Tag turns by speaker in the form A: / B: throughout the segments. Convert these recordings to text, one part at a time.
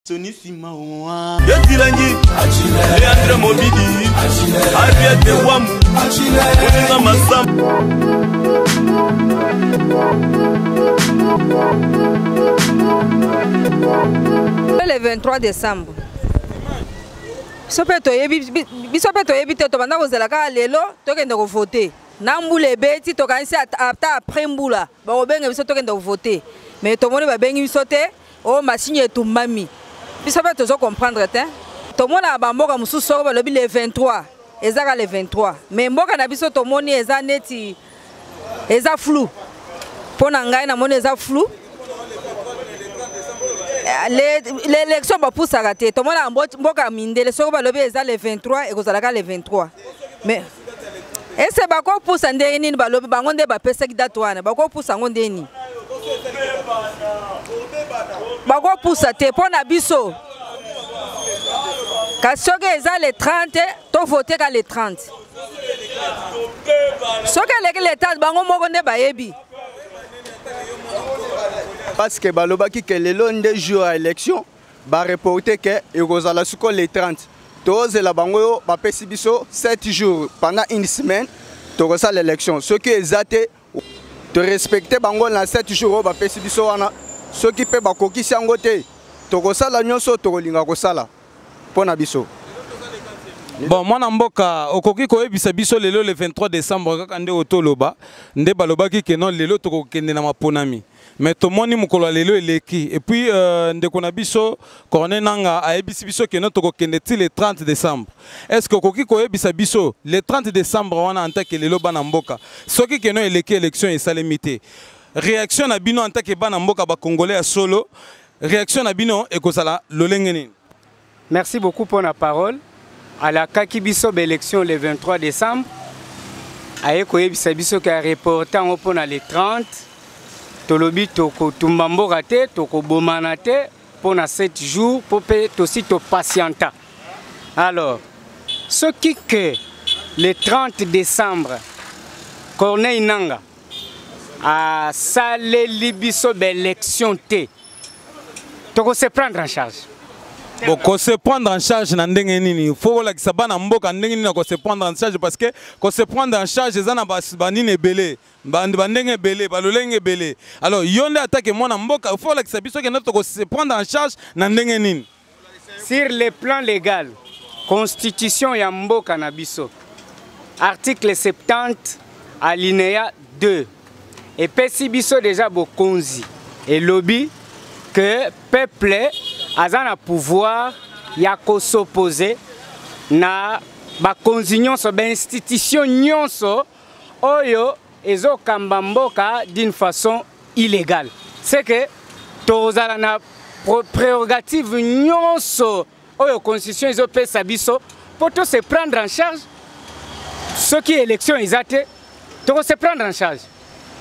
A: Soni Simawa Yetilangi Leandre Mobidi Ariete Wamu Odina Masam
B: Le 23 décembre Bisopeto yebi te to banda kozelaka lelo tokende ko voter na mbula ebeti tokanisi ata après mbula bakobenga biso tokende ko voter mais tomoni babengi biso te o machine etumami biso pe tozo comprendre te tomona bamboka mususu soko balobi le 23 ezaka le 23 mais mboka na biso tomoni eza neti eza flou pona ngai na moni eza flou l'élection va pousser à rater. Tout le monde a mboka mindele soko balobi eza le 23 et kozalaka le 23 mais et c'est ba ko poussa ndeni balobi bango nde ba pesa date wana ba ko poussa ngo ndeni ba ko poussa te pona biso kasoke eza le 30 to voter ka le 30 soke le 30 bango moko nde ba yebi
C: parce que balobaki que le long des jours à élection ba reporter que ekozala suko le 30 tozela bango ba pesi biso 7 jours pendant une semaine tokosa l'élection ceux qui ezate de respecter bango na 7 jours ba pesi biso wana ceux qui pe bakokisi yango te tokosa la nyonso tokolinga kosala pona biso.
D: Bon, moi mboka okoki koyebisa biso lelo le 23 décembre kaka nde otoloba nde balobaki ke non lelo tokokende na maponami mais tomoni mukolo lelo eleki et puis ndeko na biso Corneille Nanga ayebisi biso ke non tokokende ti le 30 décembre. Est-ce que okoki koyebisa biso le 30 décembre wana en tant que lelo bana mboka soki ke non eleki élection esalemité réaction na bino en tant que bana mboka ba congolais à solo réaction na bino ekozala lolenge nini?
E: Merci beaucoup pour la parole. À la Kakibiso élection le 23 décembre, Ayekoye Bisabiso qui a reporté en open le 30, Tolobi Toko Tumbambo Rate, Toko Bomanate, pour 7 jours, pour aussi to patienta. Alors, ce qui que le 30 décembre, Corneille Nanga a salé Libiso élection T, Toko se prendre en charge.
D: Bon, qu'on se prendre en charge dans il faut que ça bana mboka ndenge qu'on se prendre en charge parce que qu'on se prendre en charge les ana banine belé bandenge belé balolenge belé alors yonde attaque moi na mboka il faut que ça biso que notre se prendre en charge dans ndenge
E: sur le plan légal constitution ya mboka na biso article 70 alinéa 2 et pesi biso déjà bokonzi et lobby que peuple a pouvoir ya s'opposer na ba konzinyon so ba institution nyonso oyo ezo kamba mboka d'une façon illégale. C'est que tozala na prérogative nyonso oyo constitution ezo pesa biso pour to se prendre en charge ce qui élection ezate to se prendre en charge.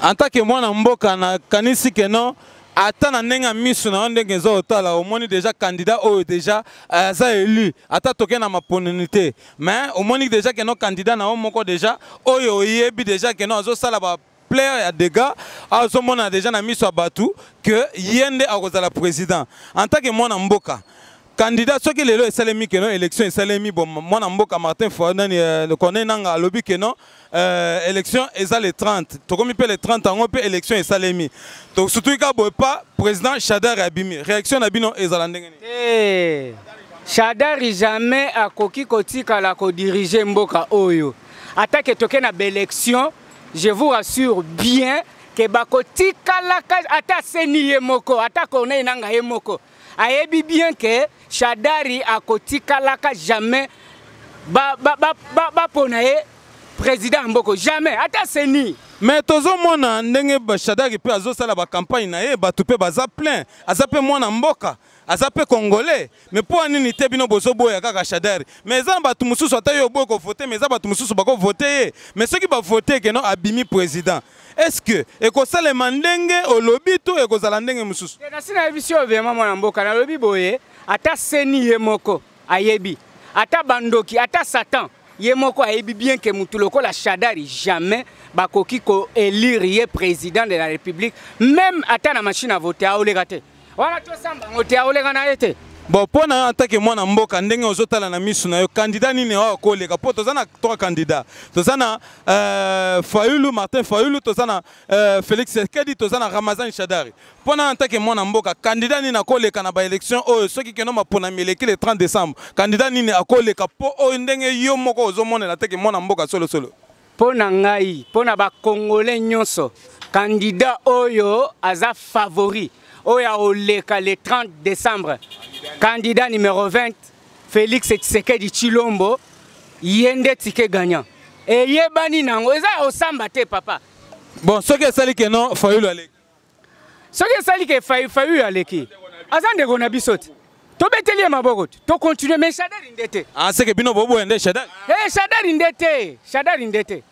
D: En tant que mwana mboka na kanisi que non Attends, nenga misu na ndenge zo otala omoni déjà candidat oyo déjà za élu ata toke na maponité mais omoni déjà que non candidat na moko déjà oyo yebi déjà que non zo sala ba player ya dégâts azo mona déjà na misu abatu que yende akozala président en tant que mwana mboka candidat ce qui lelo esalemi que non élection esalemi bon mwana mboka Martin Fordani le Corneille Nanga alobi que non élection eza le 30 tokomi pe le 30 en pe élection esalemi donc surtout ka boy pas président Chadar abimi réaction na bino ezala ndenge ni
E: Chadar jamais akoki kotika la ko diriger mboka oyo attaque toke na élection je vous rassure bien que bakotika la ata seni yemoko ata Corneille Nanga yemoko ayebi bien que Chadari akotika laka jamais ba ponaye président mboko jamais ata seni
D: mais tozo mona ndenge ba Chadari pe azo sala ba campagne na ye batu pe baza plein azape mwana mboka azape congolais mais pour nini te bino bozo boya kaka Chadari mais za batu mususu ata yo boya ko voter mais za batu mususu bako voter mais ceux qui ba voter que non abimi président est-ce que ekosala mandenge olobi to ekozala ndenge mususu
E: na sina visio vraiment mwana mboka na lobi boye ata seni yemoko ayebi ata bandoki ata satan yemoko ayebi bien que mutuloko la Chadari jamais bakoki ko élire président de la République même ata na machine à voter a olegate wana to samba ngote a olegana ete
D: Bon, pour en tant que moi, Mboka, ndenge ozotala na misu na yo candidat nini wa koleka po tozana 3 candidats. Tozana Fayulu, Martin Fayulu, tozana Félix Sekedi, tozana Ramazan Shadari. Pour en tant que moi Mboka, candidat nini akoleka na ba élection o ceux qui keno mapona meleki le 30 décembre. Candidat nini akoleka po o ndenge yo moko ozomona na teke moi Mboka solo solo.
E: Pona ngai, pona ba Congolais nyonso, candidat oyo aza favori. Oya oleka le 30 décembre. Candidat numéro 20, Félix Tshisekedi Tshilombo, yende tike gagnant. Et yebani nango, eza osamba te papa.
D: Bon, ce que sali que non, Fayulu aleki.
E: Ce que sali que Fayulu aleki. Azande gona bisoti. To beteli maboko, to continuer mais Shadari ndete.
D: Ah, c'est que bino bobo ende Shadari.
E: Eh Shadari ndete, Shadari ndete.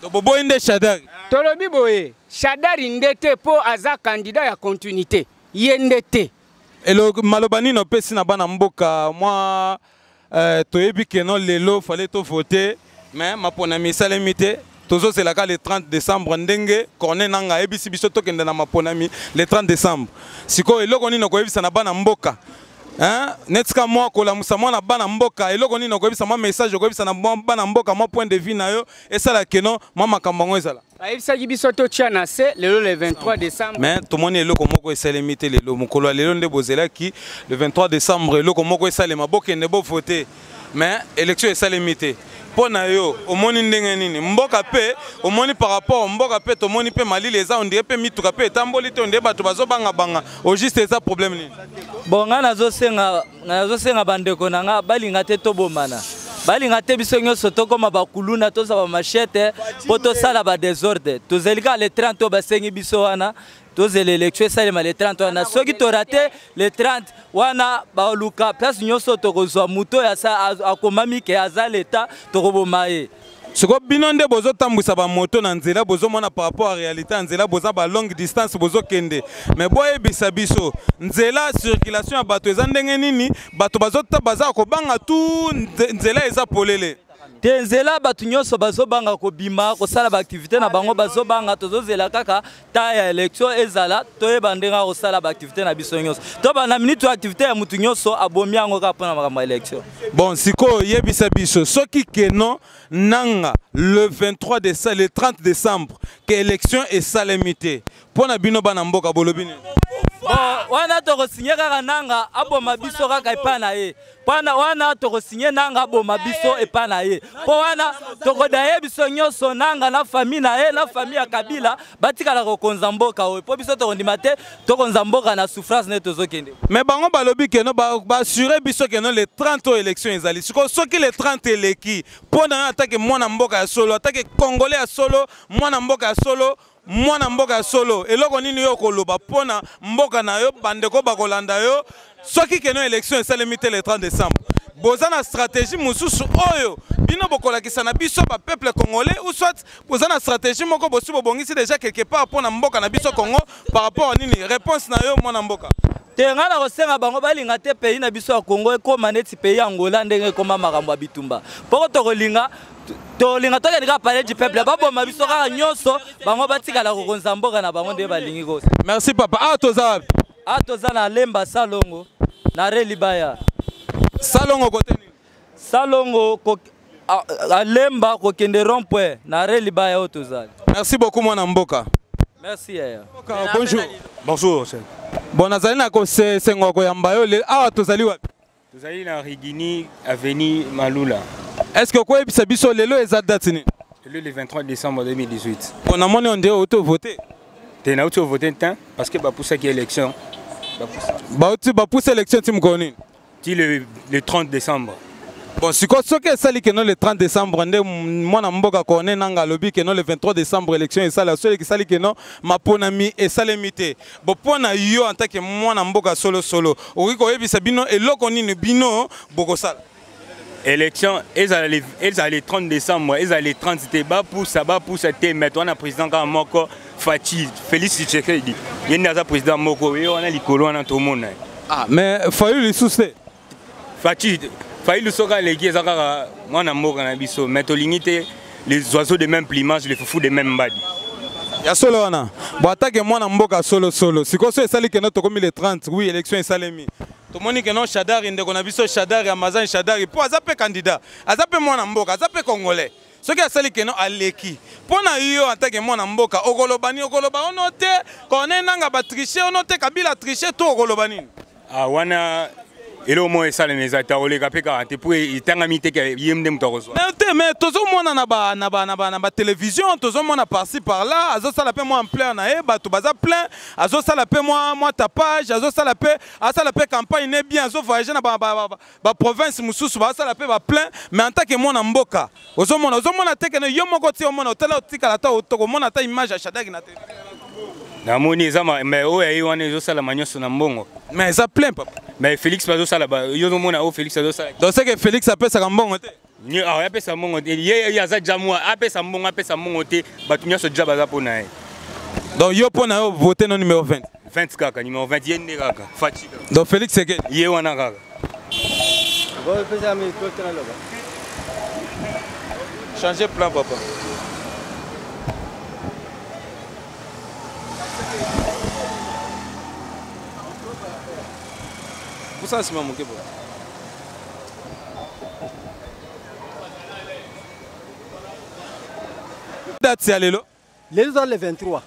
D: To bobo ende Shadari.
E: Tolobi boye, Shadari ndete po aza candidat ya continuité. Yendete.
D: Et le malobani no pesi na bana mboka moi toyebi que non lelo fallait to voter mais ma pona misala mité tozo c'est la le 30 décembre ndenge corne nanga ebisi biso to kende na maponami le 30 décembre siko eloko nini ko yebisa na bana mboka hein netka moi ko la musa na bana mboka eloko nini ko yebisa ma message ko yebisa na bana mboka mo point de vue na yo et ça la que non mama kambango ezala
E: Aïssa Gibiso to tiana c'est le 23 décembre.
D: Mais tout le monde est là comme moi c'est limité le mokolo lelo nde bozela qui le 23 décembre le comme moi ça les maboke ne bo voter mais élection est ça limité. Pona yo au moni ndenge nini mboka pe au moni par rapport mboka pe to moni pe mali les on dirait pe mituka pe tamboli to ndeba to bazo banga banga au juste ça problème nini.
F: Bon nga nazo senga bandeko nanga balinga te to bomana. Balinga te biso nyonso tokoma bakuluna toza ba machete po tosala ba désordre tozelika le 30 basengi biso wana tozela élection esalema le 30 wana soki torate le 30 wana baluka place nyonso tokozwa muto ya sa akomami ke aza leta tokoboma ye.
D: Siko bino nde bozo tambwisa ba moto na nzela bozo mona par rapport à réalité nzela boza ba longue distance bozo kende mais boye bisa biso nzela circulation ya bato eza ndenge nini bato baza ko banga tout nzela eza polele
F: te nzela bato nyonso bazobanga kobima kosala ba activité na bango bazobanga tozozela kaka ta ya élection ezala toyeba ndenge kosala ba activité na biso nyonso to bana minute activité ya mutu nyonso abomi yango ka pona makambo élection.
D: Bon siko yebisa biso soki keno nanga le 23 décembre le 30 décembre que élection est salemité pona bino bana mboka bolobine.
F: Bon wana toko signer kaka nanga aboma biso kaka epana ye pana wana toko signer nanga aboma biso epana ye po wana toko daye biso nyonso nanga na famille na ye na famille ya Kabila batikala ko konza mboka o po biso toko ndima te toko konza mboka na souffrance ne tozokende
D: mais bango balobi que no ba assurer biso que no le 30 aux élections ezali siko soki le 30 eleki pona attaque mwana mboka ya solo attaque congolais ya solo mwana mboka ya solo mwana mboka solo eloko nini yo koloba pona mboka na yo bandeko bakolanda yo soki keno élection esalemite le 30 décembre bozana stratégie mususu oyo bino bokolakisa na biso ba peuple congolais ou soit bozana stratégie moko bosu bobongisi déjà quelque part pona mboka na biso Congo par rapport à nini réponse na yo mwana mboka
F: tenga na kosenga bango balinga te pays na biso ya Congo ekoma neti pays ya Angola ndenge ekoma makambo ya bitumba poko tokolinga tolinga tokelinga parler du peuple baboma biso kaka nyonso bango batikala kokonza mboka na bango nde balingi kosa.
D: Merci papa.
F: Toza na Lemba Salongo na Relibaya
D: Salongo côté nini
F: Salongo a Lemba kokende rond-point na Relibaya otozali.
D: Merci beaucoup mwana mboka.
F: Merci yaya.
D: Bonjour.
G: Bonjour.
D: Bon nazali na ko sengo ko yamba yo le awa tozali wapi?
G: Tozali na Rigini avenue Malula.
D: Est-ce que quoi ebisa biso lelo eza date ni?
G: Le 23 décembre 2018.
D: On a monné on dit auto voter.
G: T'es na auto voter parce que ba poussa qui élection.
D: Ba poussa élection tim koni.
G: Ti le 30 décembre.
D: Bon, si quoi ce que ça li que non le 30 décembre ndé mwana mboka koné nanga lobi que non le 23 décembre élection et ça la seule qui sali que non ma ponami et salemité. Bon pona yo en tant que mwana mboka solo oki ko yebisa bino eloko nini bino boko sala.
G: Élection elles allaient 30 décembre, elles allaient 30 c'était ba pour c'était maintenant on a président quand moko Fati Félix Tshisekedi. Il y a président moko et on a likolo on a tout le monde.
D: Ah mais Fayulu le souci.
G: Fati Fayulu soka legi ezaka mwana mboka na biso mais to limiter les oiseaux de même plumage les foufous de même badi.
D: Ya solo wana. Bon attaque mwana mboka solo. Si quoi ça sali que non to comme le 30 oui élection est salemi. tomoni que non Shadari ndeko na biso Shadari Amazan Shadari po azape candidat azape mwana mboka azape congolais soki asali que non aleki pona yo en tant que mwana mboka okolobani okoloba ono te kone nanga ba tricher ono te Kabila tricher to okolobani
G: ah wana elo mo esale meza ta oleka pe 40 pour itanga mite ke yemde mutorozo
D: mais tozo mona na ba télévision tozo mona par-ci par là azo sala pe moi en plein na e bato baza plein azo sala pe moi tapage azo sala pe campagne ne bien azo voyager na ba province mususu ba sala pe ba plein mais en tant que mona mboka ozo mona te que yo moko ti o mona hôtel otikala ta otoko mona ta image ya Shadari na télé
G: na moni zama mais o ayi wana ezo sala manyoso na mbongo
D: mais ça plein papa
G: mais Félix bazo sala ba yo no mona o Félix bazo sala
D: donc c'est que Félix apesa ka mbongo te
G: ni ah apesa mbongo te ye ya za jamu apesa mbongo te batu nyaso jaba za pona ye
D: donc yo pona yo voter no numéro 20
G: 20 kaka numéro 20 yende kaka fatika
D: donc Félix c'est que
G: ye wana kaka
C: bon pesa mi ko tena loba
D: changer plan papa ça c'est mon kebo. Date c'est allélo.
H: Les jours le 23.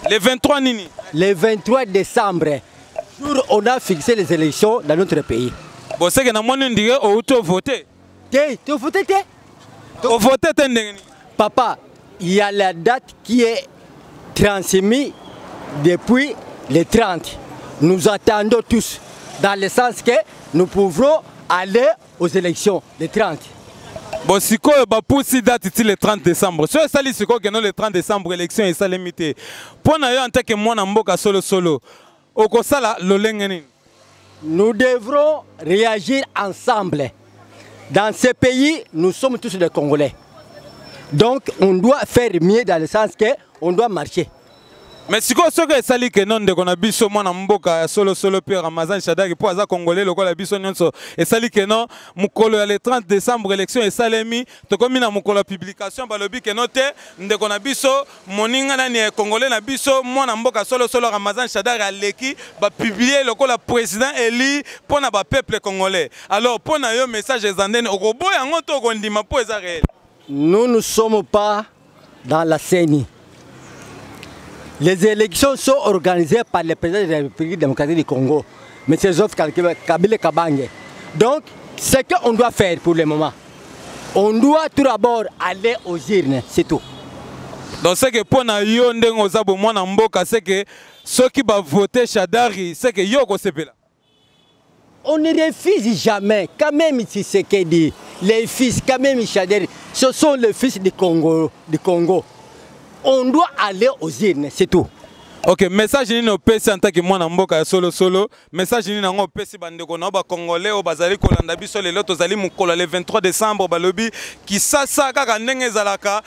D: Le 23 nini.
H: Le 23 décembre, jour on a fixé les élections dans notre pays.
D: Bon c'est que na moni ndire o to voter.
H: Tu voté te?
D: O voter te ndengeni.
H: Papa, il y a la date qui est transmise depuis le 30. Nous attendons tous. Dans le sens que nous pouvons aller aux élections le 30.
D: Bon, si quoi va pousser date le 30 décembre. Si ça dit que non le 30 décembre élection et ça limité. Pour nous en tant que moi n'amboka solo. Au kosala lolengeni.
H: Nous devrons réagir ensemble. Dans ce pays, nous sommes tous des Congolais. Donc on doit faire mieux dans le sens que on doit marcher.
D: Mais si quoi ce que ça dit que non de qu'on a biso moi n'amboka solo Pierre Ramazan Shadari pour aza congolais le la biso nyonso et ça dit que non mukolo le 30 décembre élection et salemi to comme na mukolo publication ba lobi que non te de qu'on a biso moninga na ni congolais na biso moi n'amboka solo Ramazan Shadari aleki ba publier le la président élu pour na ba peuple congolais alors pour na yo message ezandene okobo yango to kondima po eza réel.
H: Nous ne sommes pas dans la CENI. Les élections sont organisées par le président de la République démocratique du Congo, M. Joseph Kabila Kabange. Donc, ce qu'on doit faire pour le moment, on doit tout d'abord aller aux urnes, c'est tout.
D: Donc, c'est que pour nous, c'est que ceux qui vont voter Shadari, c'est que Yoko Sepela.
H: On ne refuse jamais, quand même, c'est ce qu'il dit. Les fils, quand même, Shadari, ce sont les fils du Congo. On doit aller aux urnes, c'est tout.
D: Ok, message ni no pesi en tant que moi mboka solo. Message ni nango pesi bande ko na ba congolais o bazali ko landa biso lelo tozali mukolo le 23 décembre balobi ki sasa kaka ndenge ezalaka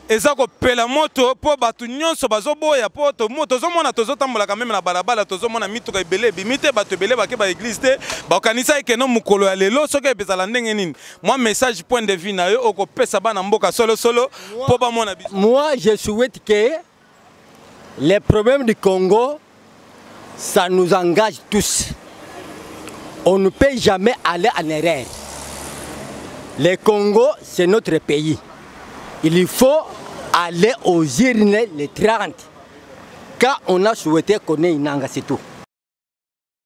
D: eza ko pela moto po batu nyonso bazoboya po to moto zomona tozotambola quand même na balabala tozomona mituka ebele bimite bato ebele bake ba église te ba kanisa ekeno mukolo ya lelo soki ebezala ndenge nini. Moi message point de vue na yo oko pesa bana mboka solo po ba mona biso.
H: Moi je souhaite que les problèmes du Congo, ça nous engage tous. On ne peut jamais aller en erreur. Le Congo, c'est notre pays. Il faut aller aux urnes les 30. Quand on a souhaité qu'on ait une langue, c'est tout.